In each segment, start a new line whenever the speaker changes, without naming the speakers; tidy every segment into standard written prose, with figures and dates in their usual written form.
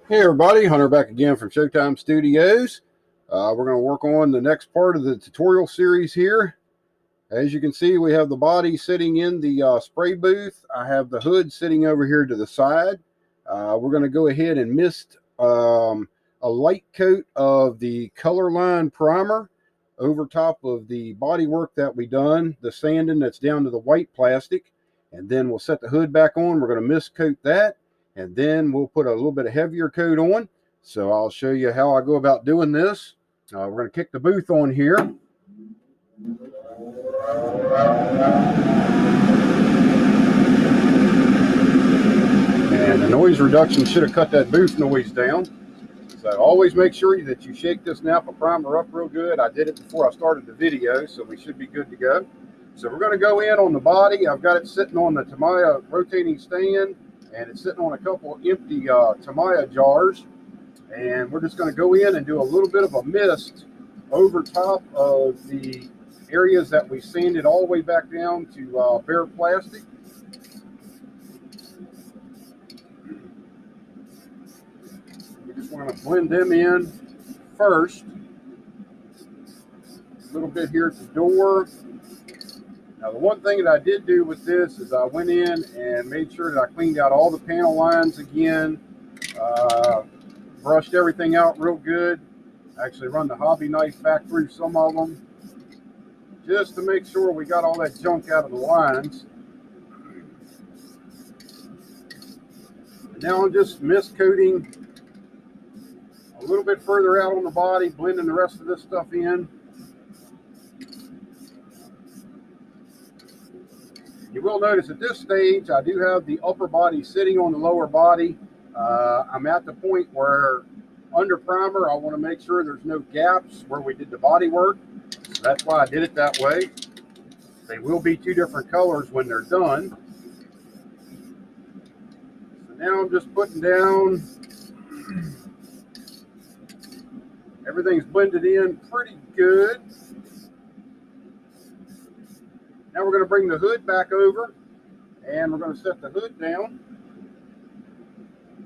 Hey everybody, Hunter back again from Showtime Studios. We're going to work on the next part of the tutorial series here. As you can see, we have the body sitting in the spray booth. I have the hood sitting over here to the side. We're going to go ahead and mist a light coat of the colorline primer over top of the body work that we done, the sanding that's down to the white plastic. And then we'll set the hood back on. We're going to mist coat that, and then we'll put a little bit of heavier coat on. So I'll show you how I go about doing this. We're going to kick the booth on here. And the noise reduction should have cut that booth noise down. So always make sure that you shake this Napa primer up real good. I did it before I started the video, so we should be good to go. So we're going to go in on the body. I've got it sitting on the Tamiya rotating stand, and it's sitting on a couple of empty Tamiya jars. And we're just going to go in and do a little bit of a mist over top of the areas that we sanded all the way back down to bare plastic. We just want to blend them in first. A little bit here at the door. Now, the one thing that I did do with this is I went in and made sure that I cleaned out all the panel lines again, brushed everything out real good. Actually run the hobby knife back through some of them just to make sure we got all that junk out of the lines. And now I'm just mist coating a little bit further out on the body, blending the rest of this stuff in. You will notice at this stage, I do have the upper body sitting on the lower body. I'm at the point where under primer, I want to make sure there's no gaps where we did the body work. So that's why I did it that way. They will be two different colors when they're done. So now I'm just putting down, everything's blended in pretty good. Now we're going to bring the hood back over, and we're going to set the hood down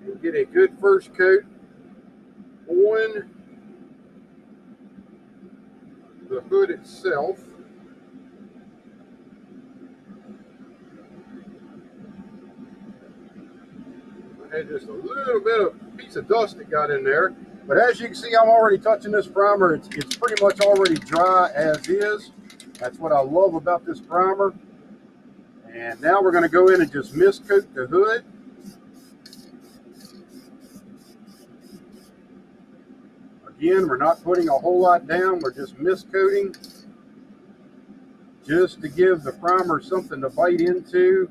and get a good first coat on the hood itself. I had just a little bit of piece of dust that got in there, but as you can see, I'm already touching this primer. It's pretty much already dry as is. That's what I love about this primer. And now we're going to go in and just mist coat the hood. Again, we're not putting a whole lot down. We're just mist coating just to give the primer something to bite into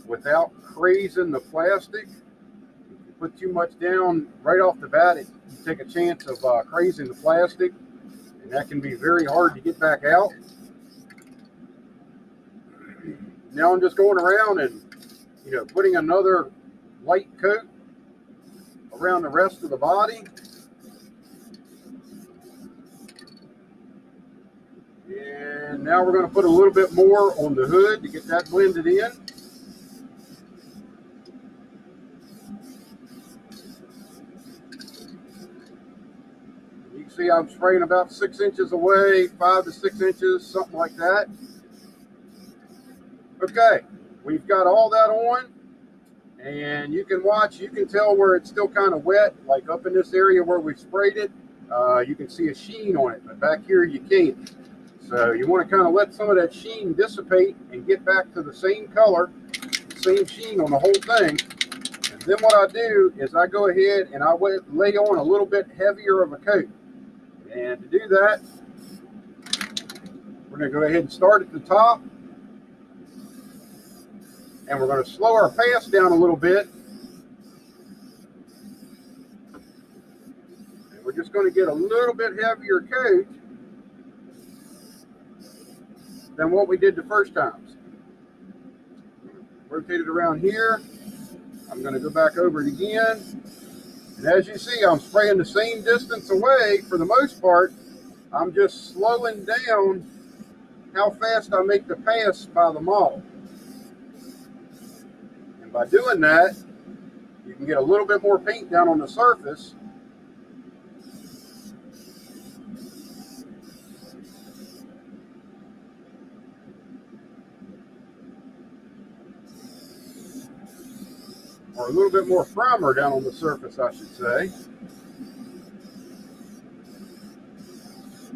without crazing the plastic. If you put too much down right off the bat, you take a chance of crazing the plastic, and that can be very hard to get back out. Now I'm just going around and, putting another light coat around the rest of the body. And now we're going to put a little bit more on the hood to get that blended in. You can see I'm spraying about 6 inches away, 5 to 6 inches, something like that. Okay, we've got all that on, and you can tell where it's still kind of wet, like up in this area where we sprayed it. You can see a sheen on it, but back here you can't. So you want to kind of let some of that sheen dissipate and get back to the same color, the same sheen on the whole thing. And then what I do is I go ahead and I lay on a little bit heavier of a coat. And to do that, we're going to go ahead and start at the top. And we're going to slow our pace down a little bit. And we're just going to get a little bit heavier coat than what we did the first times. Rotate it around here. I'm going to go back over it again. And as you see, I'm spraying the same distance away for the most part. I'm just slowing down how fast I make the pass by the model. And by doing that, You can get a little bit more paint down on the surface. Or a little bit more primer down on the surface, I should say.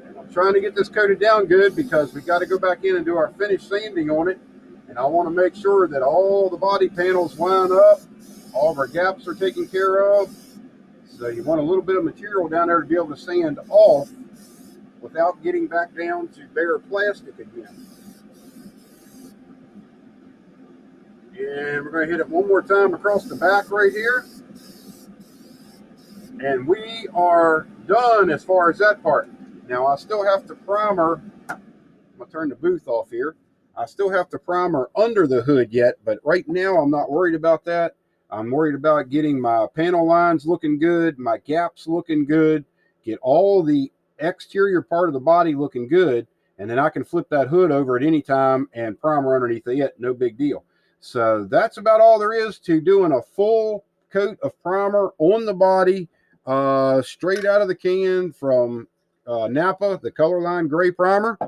And I'm trying to get this coated down good because we got to go back in and do our finish sanding on it. And I want to make sure that all the body panels line up, all of our gaps are taken care of. So you want a little bit of material down there to be able to sand off without getting back down to bare plastic again. And we're going to hit it one more time across the back right here. And we are done as far as that part. Now I still have to primer. I'm going to turn the booth off here. I still have to primer under the hood yet, but right now I'm not worried about that. I'm worried about getting my panel lines looking good, my gaps looking good, get all the exterior part of the body looking good, and then I can flip that hood over at any time and primer underneath it, no big deal. So that's about all there is to doing a full coat of primer on the body, straight out of the can from Napa, the Colorline Gray Primer.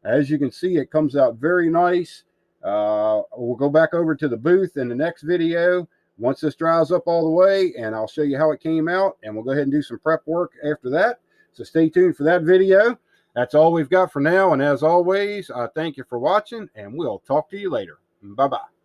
As you can see, it comes out very nice. We'll go back over to the booth in the next video once this dries up all the way, and I'll show you how it came out, and we'll go ahead and do some prep work after that. So stay tuned for that video. That's all we've got for now, and as always, I thank you for watching, and we'll talk to you later. Bye-bye.